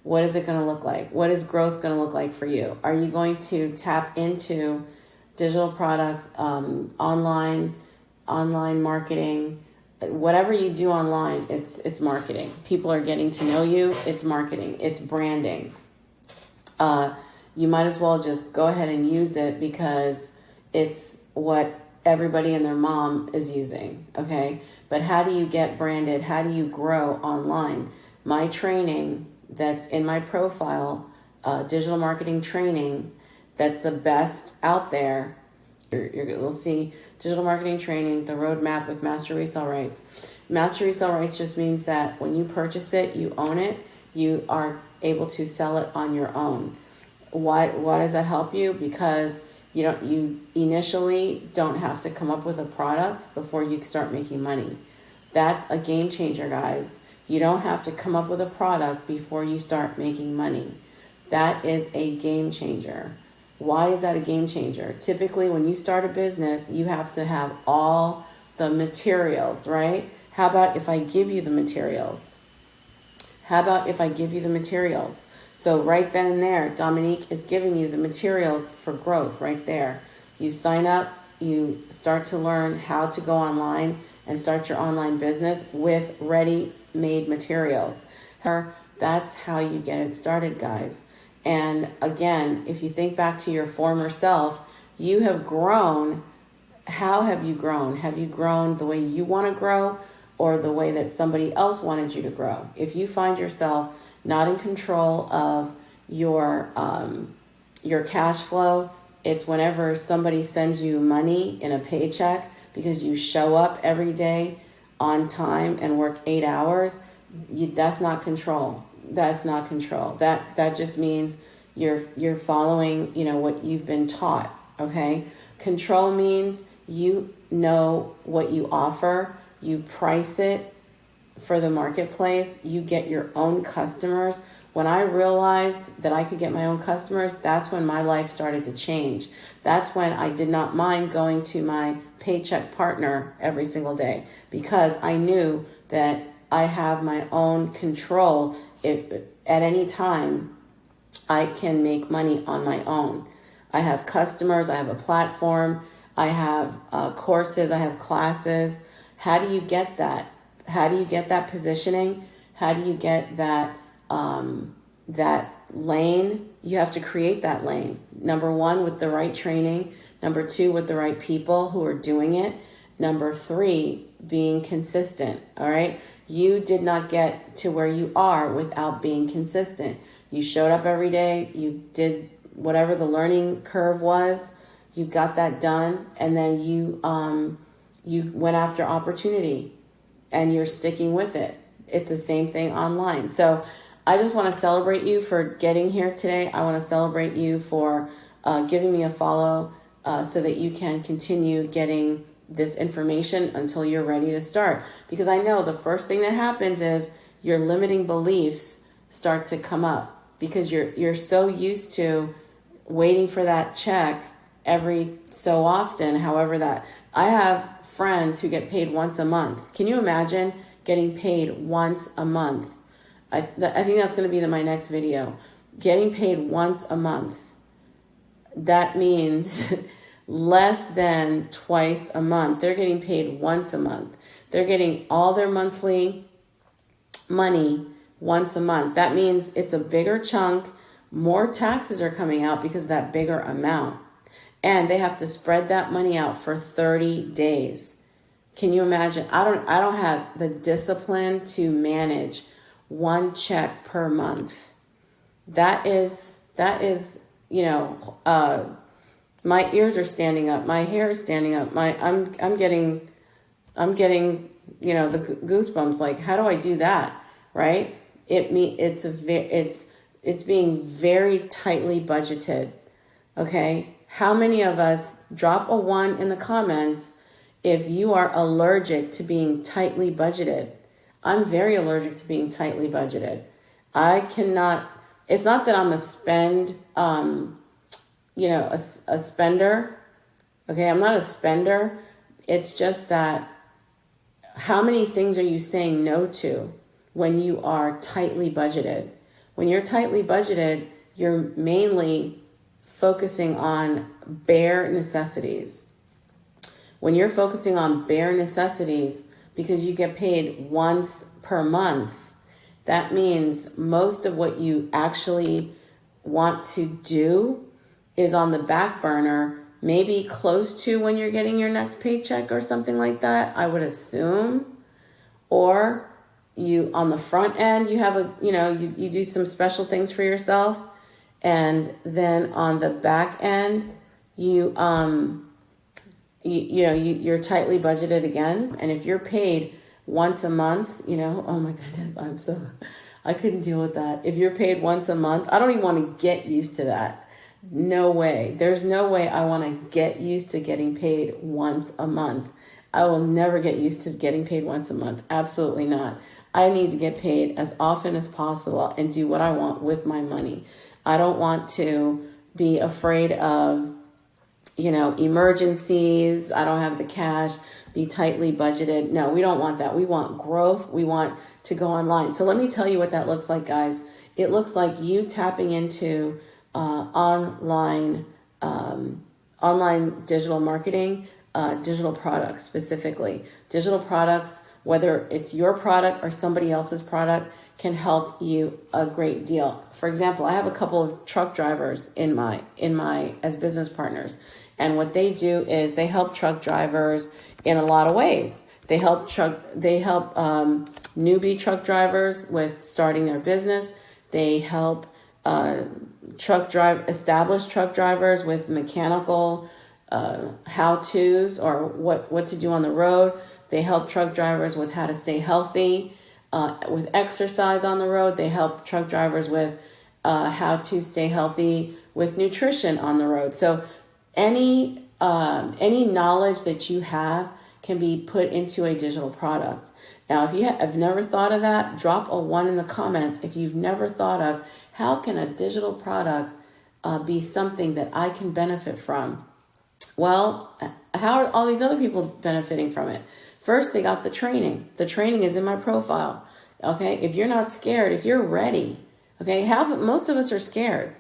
What is it going to look like? What is growth going to look like for you? Are you going to tap into digital products, online marketing? Whatever you do online, it's marketing. People are getting to know you. It's marketing. It's branding. You might as well just go ahead and use it because it's what everybody and their mom is using, okay? But how do you get branded? How do you grow online? My training that's in my profile, digital marketing training, that's the best out there. You'll see digital marketing training, the roadmap with master resale rights. Master resale rights just means that when you purchase it, you own it. You are able to sell it on your own. Why does that help you? Because you initially don't have to come up with a product before you start making money. That's a game changer, guys. You don't have to come up with a product before you start making money. That is a game changer. Why is that a game changer? Typically, when you start a business, you have to have all the materials, right? How about if I give you the materials? So right then and there, Dominique is giving you the materials for growth right there. You sign up, you start to learn how to go online and start your online business with ready-made materials. That's how you get it started, guys. And again, if you think back to your former self, you have grown. How have you grown? Have you grown the way you want to grow or the way that somebody else wanted you to grow? If you find yourself not in control of your cash flow, it's whenever somebody sends you money in a paycheck because you show up every day on time and work 8 hours. That's not control. That's not control. That just means you're following, what you've been taught. Okay. Control means you know what you offer, you price it for the marketplace, you get your own customers. When I realized that I could get my own customers, that's when my life started to change. That's when I did not mind going to my paycheck partner every single day because I knew that I have my own control. At any time, I can make money on my own. I have customers, I have a platform, I have courses, I have classes. How do you get that? How do you get that positioning? How do you get that that lane? You have to create that lane. Number one, with the right training. Number two, with the right people who are doing it. Number three, being consistent. All right. You did not get to where you are without being consistent. You showed up every day. You did whatever the learning curve was. You got that done. And then you went after opportunity and you're sticking with it. It's the same thing online. So I just want to celebrate you for getting here today. I want to celebrate you for giving me a follow so that you can continue getting this information until you're ready to start. Because I know the first thing that happens is your limiting beliefs start to come up because you're so used to waiting for that check every so often. However, that I have friends who get paid once a month. Can you imagine getting paid once a month? I think that's going to be my next video. Getting paid once a month. That means less than twice a month. They're getting paid once a month. They're getting all their monthly money once a month. That means it's a bigger chunk. More taxes are coming out because of that bigger amount. And they have to spread that money out for 30 days. Can you imagine? I don't have the discipline to manage one check per month. That is, my ears are standing up. My hair is standing up. I'm getting, the goosebumps. Like, how do I do that? Right? It's being very tightly budgeted. Okay. How many of us drop a 1 in the comments if you are allergic to being tightly budgeted? I'm very allergic to being tightly budgeted. I cannot, it's not that I'm a spender. Okay, I'm not a spender. It's just that how many things are you saying no to when you are tightly budgeted? When you're tightly budgeted, you're mainly focusing on bare necessities. When you're focusing on bare necessities because you get paid once per month, that means most of what you actually want to do is on the back burner, maybe close to when you're getting your next paycheck or something like that, I would assume. Or you, on the front end, you have you do some special things for yourself. And then on the back end, you're tightly budgeted again. And if you're paid once a month, oh my goodness, I couldn't deal with that. If you're paid once a month, I don't even want to get used to that. No way. There's no way I want to get used to getting paid once a month. I will never get used to getting paid once a month. Absolutely not. I need to get paid as often as possible and do what I want with my money. I don't want to be afraid of, emergencies. I don't have the cash, be tightly budgeted. No, we don't want that. We want growth. We want to go online. So let me tell you what that looks like, guys. It looks like you tapping into online digital marketing, digital products specifically. Digital products, whether it's your product or somebody else's product, can help you a great deal. For example, I have a couple of truck drivers in my as business partners, and what they do is they help truck drivers in a lot of ways. They help newbie truck drivers with starting their business. They help established truck drivers with mechanical how-tos or what to do on the road. They help truck drivers with how to stay healthy, with exercise on the road. They help truck drivers with how to stay healthy with nutrition on the road. So any knowledge that you have can be put into a digital product. Now, if you have never thought of that, drop a 1 in the comments. If you've never thought of how can a digital product be something that I can benefit from? Well, how are all these other people benefiting from it? First, they got the training. The training is in my profile. Okay, if you're not scared, if you're ready, okay, most of us are scared.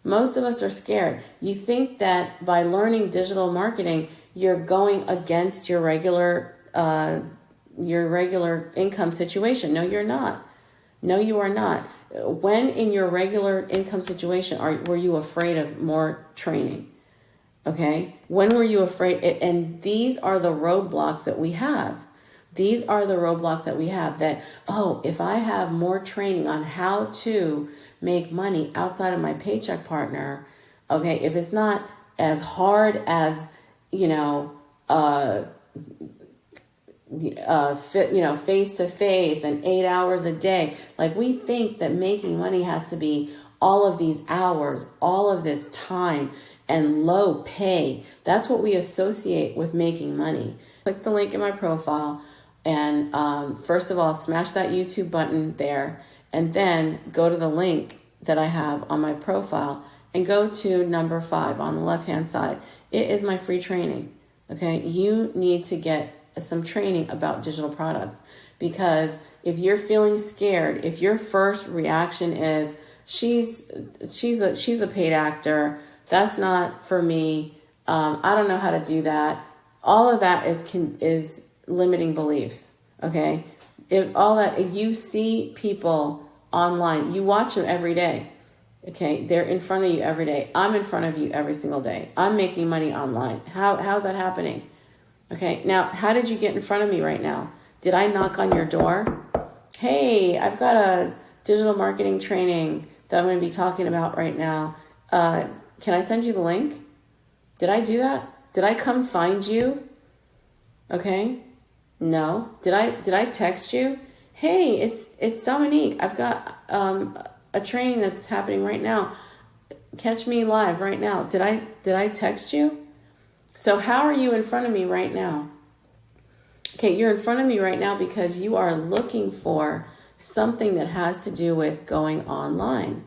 Most of us are scared. You think that by learning digital marketing, you're going against your regular income situation. No, you're not. No, you are not. When in your regular income situation were you afraid of more training? Okay, when were you afraid? And these are the roadblocks that we have. These are the roadblocks that we have that, if I have more training on how to make money outside of my paycheck partner, okay, if it's not as hard as, face to face and 8 hours a day, like we think that making money has to be all of these hours, all of this time and low pay. That's what we associate with making money. Click the link in my profile and first of all, smash that YouTube button there and then go to the link that I have on my profile and go to number 5 on the left-hand side. It is my free training. Okay, you need to get some training about digital products because if you're feeling scared, if your first reaction is she's a paid actor, that's not for me, I don't know how to do that, all of that is limiting beliefs. Okay, if you see people online, you watch them every day. Okay, they're in front of you every day. I'm in front of you every single day. I'm making money online. How's that happening? Okay, now how did you get in front of me right now? Did I knock on your door? Hey, I've got a digital marketing training that I'm going to be talking about right now. Can I send you the link? Did I do that? Did I come find you? Okay. No. Did I text you? Hey, it's Dominique. I've got a training that's happening right now. Catch me live right now. Did I text you? So how are you in front of me right now? Okay, you're in front of me right now because you are looking for something that has to do with going online.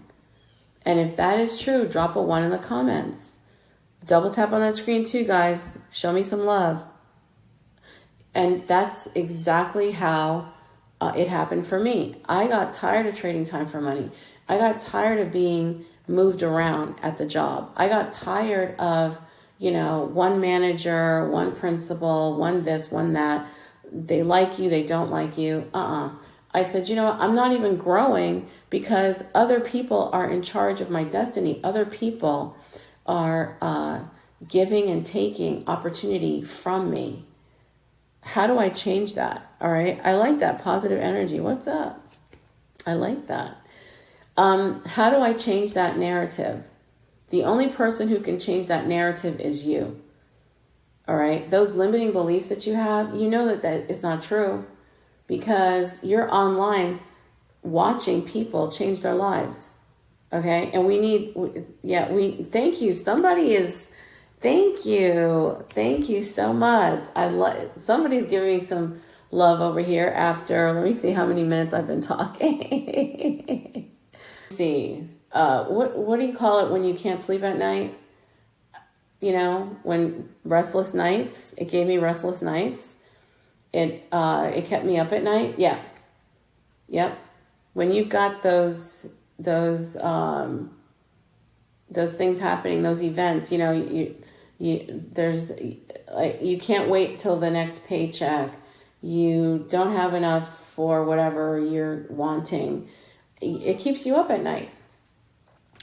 And if that is true, drop a 1 in the comments. Double tap on that screen too, guys. Show me some love. And that's exactly how it happened for me. I got tired of trading time for money. I got tired of being moved around at the job. I got tired of, one manager, one principal, one this, one that. They like you, they don't like you. I said, I'm not even growing because other people are in charge of my destiny. Other people are giving and taking opportunity from me. How do I change that? All right. I like that positive energy. What's up? I like that. How do I change that narrative? The only person who can change that narrative is you. All right. Those limiting beliefs that you have, that is not true because you're online watching people change their lives. Okay. And thank you. Thank you so much. Somebody's giving me some love over here after, let me see how many minutes I've been talking. See, what do you call it when you can't sleep at night? When restless nights, it gave me restless nights. It kept me up at night. Yeah. Yep. When you've got those things happening, those events, you can't wait till the next paycheck. You don't have enough for whatever you're wanting. It keeps you up at night.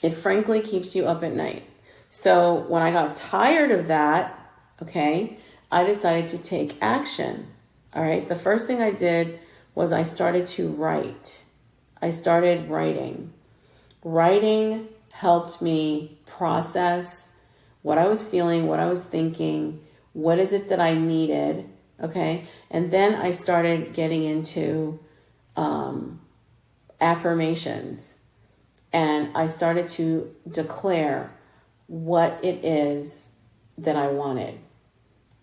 It frankly keeps you up at night. So when I got tired of that, okay, I decided to take action. All right. The first thing I did was I started to write. I started writing. Writing helped me process what I was feeling, what I was thinking, what is it that I needed, okay? And then I started getting into affirmations, and I started to declare what it is that I wanted.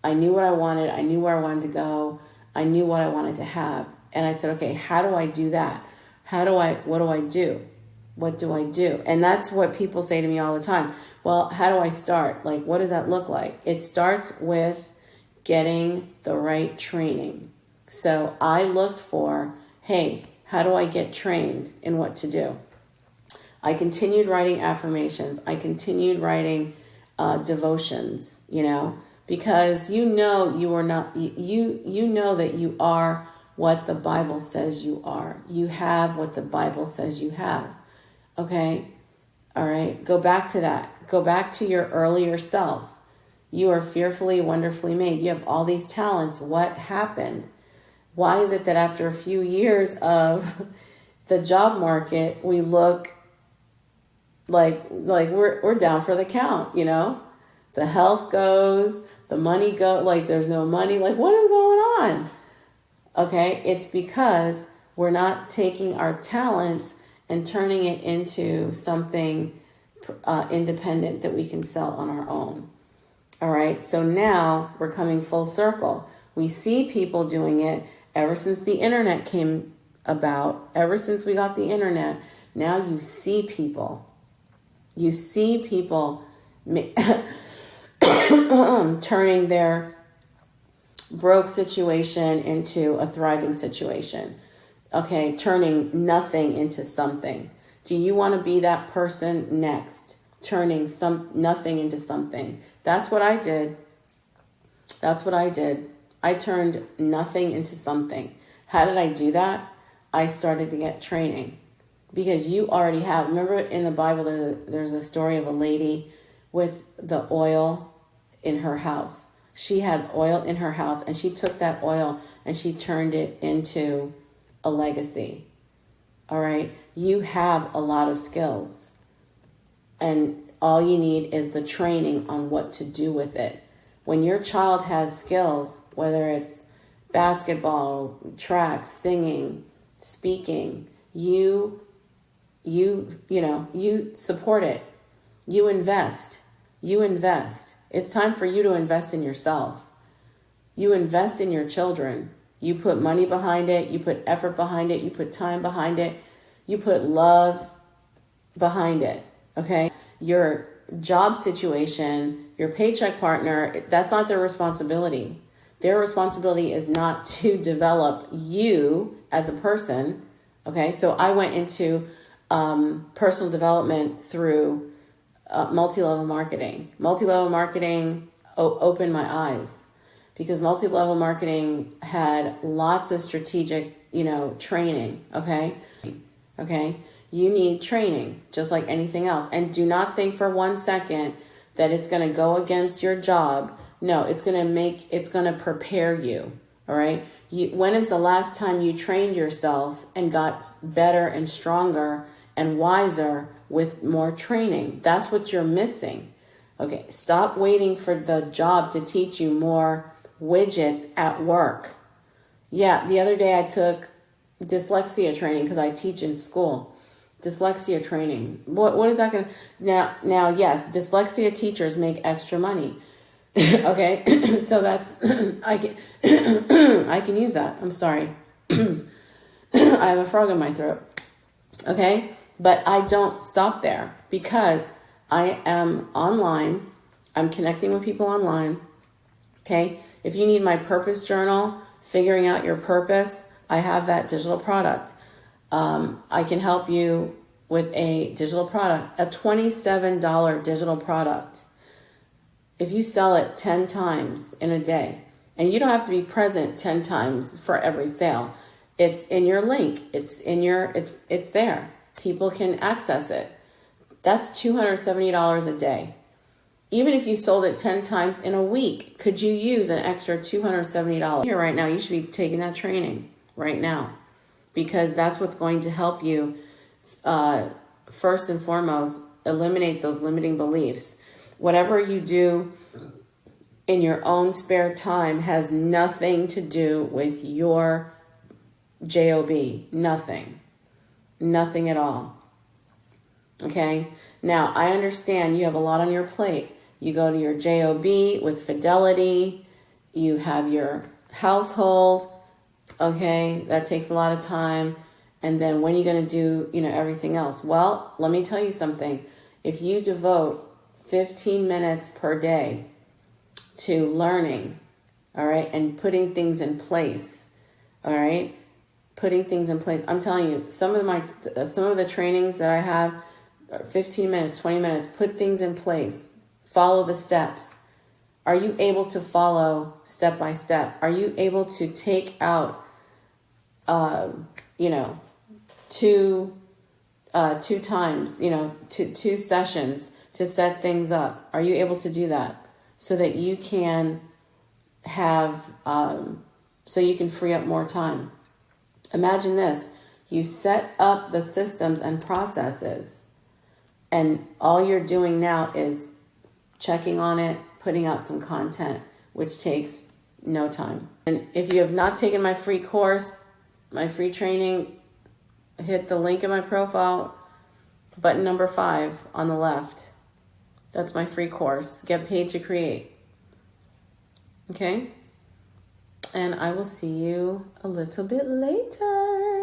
I knew what I wanted. I knew where I wanted to go. I knew what I wanted to have. And I said, okay, how do I do that? What do I do? What do I do? And that's what people say to me all the time. Well, how do I start? Like, what does that look like? It starts with getting the right training. So I looked for, hey, how do I get trained in what to do? I continued writing affirmations. I continued writing devotions, because you are not, you know that you are what the Bible says you are. You have what the Bible says you have. Okay? All right. Go back to that. Go back to your earlier self. You are fearfully, wonderfully made. You have all these talents. What happened? Why is it that after a few years of the job market, we look like we're down for the count, The health goes, the money goes, like there's no money. Like, what is going on? Okay? It's because we're not taking our talents and turning it into something independent that we can sell on our own. All right. So now we're coming full circle. We see people doing it ever since the internet came about, ever since we got the internet. Now you see people. You see people turning their broke situation into a thriving situation. Okay, turning nothing into something. Do you want to be that person next? Turning nothing into something. That's what I did. I turned nothing into something. How did I do that? I started to get training. Because you already have. Remember in the Bible, there's a story of a lady with the oil in her house. She had oil in her house, and she took that oil and she turned it into a legacy. All right. You have a lot of skills, and all you need is the training on what to do with it. When your child has skills, whether it's basketball, track, singing, speaking, you support it. You invest. It's time for you to invest in yourself. You invest in your children. You put money behind it. You put effort behind it. You put time behind it. You put love behind it. Okay? Your job situation, your paycheck partner, that's not their responsibility. Their responsibility is not to develop you as a person. Okay? So I went into personal development through multi-level marketing. Multi-level marketing opened my eyes, because multi-level marketing had lots of strategic, training. Okay. You need training just like anything else. And do not think for 1 second that it's going to go against your job. No, it's going to prepare you. All right. When is the last time you trained yourself and got better and stronger and wiser with more training? That's what you're missing. Okay. Stop waiting for the job to teach you more widgets at work. Yeah. The other day I took dyslexia training because I teach in school. Dyslexia training. What is that going to... Now, yes, dyslexia teachers make extra money. Okay, so that's... I can use that. I'm sorry. I have a frog in my throat. Okay, but I don't stop there, because I am online. I'm connecting with people online. Okay, if you need my purpose journal, figuring out your purpose, I have that digital product. I can help you with a digital product, a $27 digital product. If you sell it 10 times in a day, and you don't have to be present 10 times for every sale. It's in your link. It's there. People can access it. That's $270 a day. Even if you sold it 10 times in a week, could you use an extra $270? Here right now, you should be taking that training right now, because that's what's going to help you, first and foremost, eliminate those limiting beliefs. Whatever you do in your own spare time has nothing to do with your job. Nothing at all. Okay? Now, I understand you have a lot on your plate. You go to your job with Fidelity. You have your household. Okay? That takes a lot of time. And then when are you going to do, everything else? Well, let me tell you something. If you devote 15 minutes per day to learning, all right, and putting things in place, all right, putting things in place. I'm telling you, some of the trainings that I have, 15 minutes, 20 minutes, put things in place, follow the steps. Are you able to follow step by step? Are you able to take out, two times, two sessions to set things up? Are you able to do that so that you can have, so you can free up more time? Imagine this. You set up the systems and processes, and all you're doing now is checking on it, putting out some content, which takes no time. And if you have not taken my free course, my free training, hit the link in my profile, button number 5 on the left. That's my free course. Get paid to create. Okay? And I will see you a little bit later.